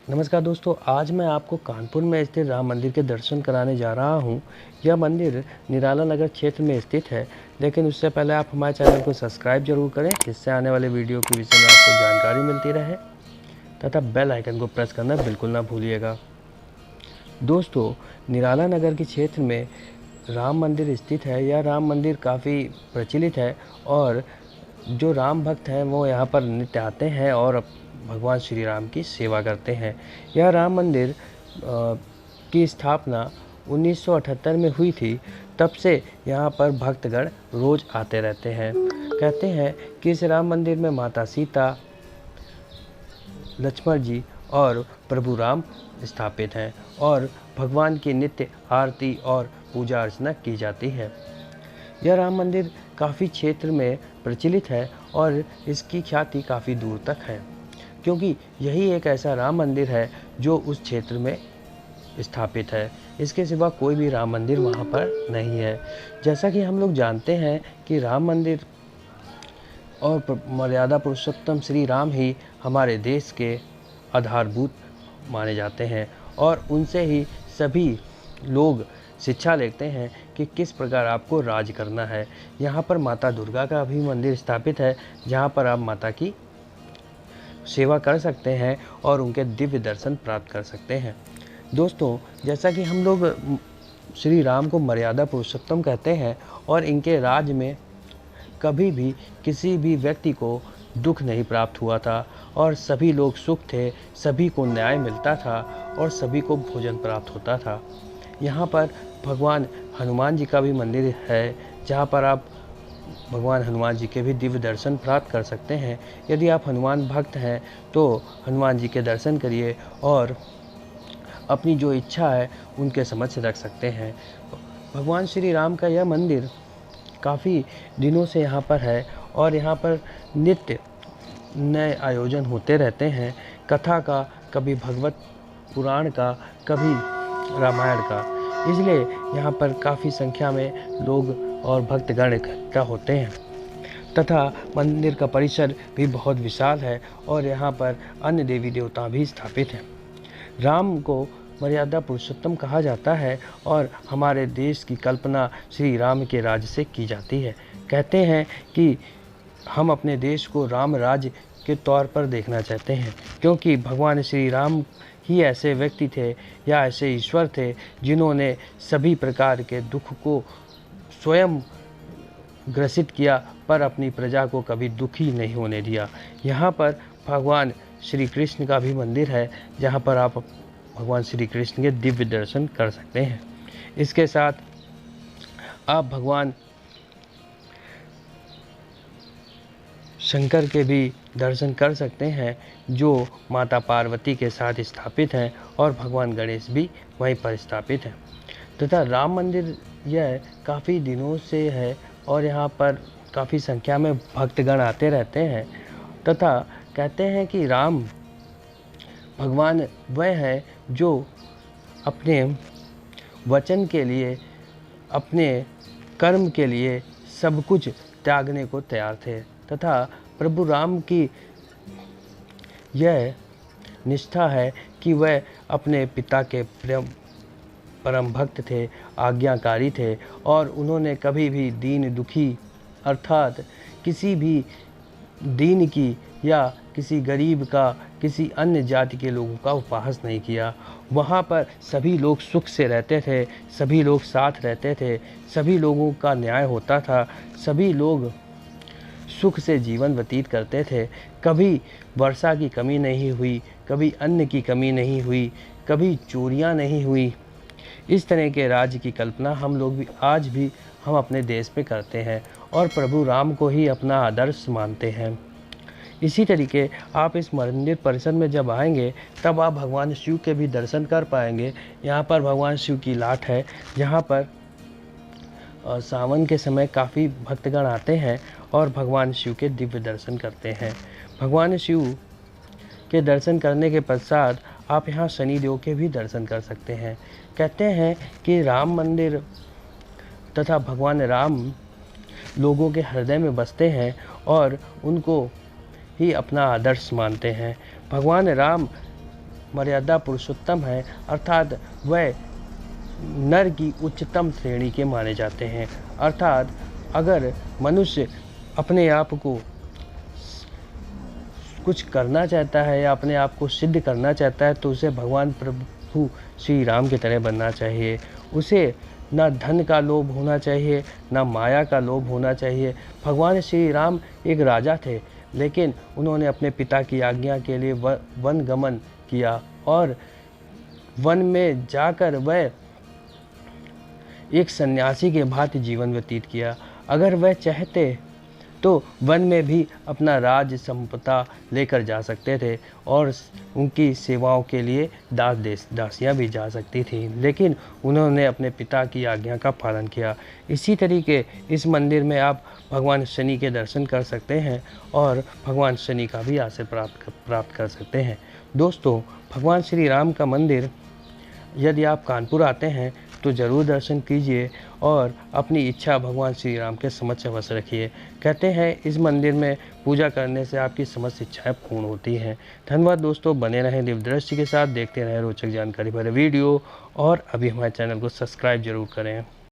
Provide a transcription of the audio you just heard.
नमस्कार दोस्तों, आज मैं आपको कानपुर में स्थित राम मंदिर के दर्शन कराने जा रहा हूं। यह मंदिर निराला नगर क्षेत्र में स्थित है, लेकिन उससे पहले आप हमारे चैनल को सब्सक्राइब जरूर करें, जिससे आने वाले वीडियो के विषय में आपको जानकारी मिलती रहे तथा बेल आइकन को प्रेस करना बिल्कुल ना भूलिएगा। दोस्तों, निराला नगर के क्षेत्र में राम मंदिर स्थित है। यह राम मंदिर काफ़ी प्रचलित है और जो राम भक्त हैं वो यहाँ पर नित्य आते हैं और भगवान श्री राम की सेवा करते हैं। यह राम मंदिर की स्थापना 1978 में हुई थी। तब से यहाँ पर भक्तगण रोज़ आते रहते हैं। कहते हैं कि इस राम मंदिर में माता सीता, लक्ष्मण जी और प्रभु राम स्थापित हैं और भगवान की नित्य आरती और पूजा अर्चना की जाती है। यह राम मंदिर काफ़ी क्षेत्र में प्रचलित है और इसकी ख्याति काफ़ी दूर तक है, क्योंकि यही एक ऐसा राम मंदिर है जो उस क्षेत्र में स्थापित है। इसके सिवा कोई भी राम मंदिर वहाँ पर नहीं है। जैसा कि हम लोग जानते हैं कि राम मंदिर और मर्यादा पुरुषोत्तम श्री राम ही हमारे देश के आधारभूत माने जाते हैं और उनसे ही सभी लोग शिक्षा लेते हैं कि किस प्रकार आपको राज करना है। यहाँ पर माता दुर्गा का भी मंदिर स्थापित है, जहाँ पर आप माता की सेवा कर सकते हैं और उनके दिव्य दर्शन प्राप्त कर सकते हैं। दोस्तों, जैसा कि हम लोग श्री राम को मर्यादा पुरुषोत्तम कहते हैं और इनके राज में कभी भी किसी भी व्यक्ति को दुख नहीं प्राप्त हुआ था और सभी लोग सुख थे, सभी को न्याय मिलता था और सभी को भोजन प्राप्त होता था। यहाँ पर भगवान हनुमान जी का भी मंदिर है, जहाँ पर आप भगवान हनुमान जी के भी दिव्य दर्शन प्राप्त कर सकते हैं। यदि आप हनुमान भक्त हैं तो हनुमान जी के दर्शन करिए और अपनी जो इच्छा है उनके समक्ष रख सकते हैं। भगवान श्री राम का यह मंदिर काफ़ी दिनों से यहाँ पर है और यहाँ पर नित्य नए आयोजन होते रहते हैं, कथा का, कभी भगवत पुराण का, कभी रामायण का। इसलिए यहाँ पर काफ़ी संख्या में लोग और भक्तगण इकट्ठा होते हैं तथा मंदिर का परिसर भी बहुत विशाल है और यहाँ पर अन्य देवी देवता भी स्थापित हैं। राम को मर्यादा पुरुषोत्तम कहा जाता है और हमारे देश की कल्पना श्री राम के राज्य से की जाती है। कहते हैं कि हम अपने देश को राम राज्य के तौर पर देखना चाहते हैं, क्योंकि भगवान श्री राम ही ऐसे व्यक्ति थे या ऐसे ईश्वर थे जिन्होंने सभी प्रकार के दुख को स्वयं ग्रसित किया पर अपनी प्रजा को कभी दुखी नहीं होने दिया। यहाँ पर भगवान श्री कृष्ण का भी मंदिर है, जहाँ पर आप भगवान श्री कृष्ण के दिव्य दर्शन कर सकते हैं। इसके साथ आप भगवान शंकर के भी दर्शन कर सकते हैं, जो माता पार्वती के साथ स्थापित हैं और भगवान गणेश भी वहीं पर स्थापित हैं। तथा राम मंदिर यह काफ़ी दिनों से है और यहाँ पर काफ़ी संख्या में भक्तगण आते रहते हैं तथा कहते हैं कि राम भगवान वह है जो अपने वचन के लिए, अपने कर्म के लिए सब कुछ त्यागने को तैयार थे तथा प्रभु राम की यह निष्ठा है कि वह अपने पिता के परम भक्त थे, आज्ञाकारी थे और उन्होंने कभी भी दीन दुखी अर्थात किसी भी दीन की या किसी गरीब का, किसी अन्य जाति के लोगों का उपहास नहीं किया। वहाँ पर सभी लोग सुख से रहते थे, सभी लोग साथ रहते थे, सभी लोगों का न्याय होता था, सभी लोग सुख से जीवन व्यतीत करते थे। कभी वर्षा की कमी नहीं हुई, कभी अन्न की कमी नहीं हुई, कभी चोरियां नहीं हुई। इस तरह के राज्य की कल्पना हम लोग भी आज भी हम अपने देश में करते हैं और प्रभु राम को ही अपना आदर्श मानते हैं। इसी तरीके आप इस मंदिर परिसर में जब आएंगे तब आप भगवान शिव के भी दर्शन कर पाएंगे। यहाँ पर भगवान शिव की लाट है, जहाँ पर सावन के समय काफ़ी भक्तगण आते हैं और भगवान शिव के दिव्य दर्शन करते हैं। भगवान शिव के दर्शन करने के पश्चात आप यहाँ शनिदेव के भी दर्शन कर सकते हैं। कहते हैं कि राम मंदिर तथा भगवान राम लोगों के हृदय में बसते हैं और उनको ही अपना आदर्श मानते हैं। भगवान राम मर्यादा पुरुषोत्तम हैं, अर्थात वह नर की उच्चतम श्रेणी के माने जाते हैं। अर्थात अगर मनुष्य अपने आप को कुछ करना चाहता है या अपने आप को सिद्ध करना चाहता है तो उसे भगवान प्रभु श्री राम की तरह बनना चाहिए। उसे ना धन का लोभ होना चाहिए, ना माया का लोभ होना चाहिए। भगवान श्री राम एक राजा थे, लेकिन उन्होंने अपने पिता की आज्ञा के लिए वन गमन किया और वन में जाकर वह एक सन्यासी के भांति जीवन व्यतीत किया। अगर वह चाहते तो वन में भी अपना राज संपदा लेकर जा सकते थे और उनकी सेवाओं के लिए दासियां भी जा सकती थी, लेकिन उन्होंने अपने पिता की आज्ञा का पालन किया। इसी तरीके इस मंदिर में आप भगवान शनि के दर्शन कर सकते हैं और भगवान शनि का भी आशीर्वाद प्राप्त कर सकते हैं। दोस्तों, भगवान श्री राम का मंदिर यदि आप कानपुर आते हैं तो ज़रूर दर्शन कीजिए और अपनी इच्छा भगवान श्री राम के समक्ष अवश्य रखिए। कहते हैं इस मंदिर में पूजा करने से आपकी समस्त इच्छाएं पूर्ण होती हैं। धन्यवाद दोस्तों, बने रहें दिव्यदृष्टि के साथ, देखते रहें रोचक जानकारी भरे वीडियो और अभी हमारे चैनल को सब्सक्राइब जरूर करें।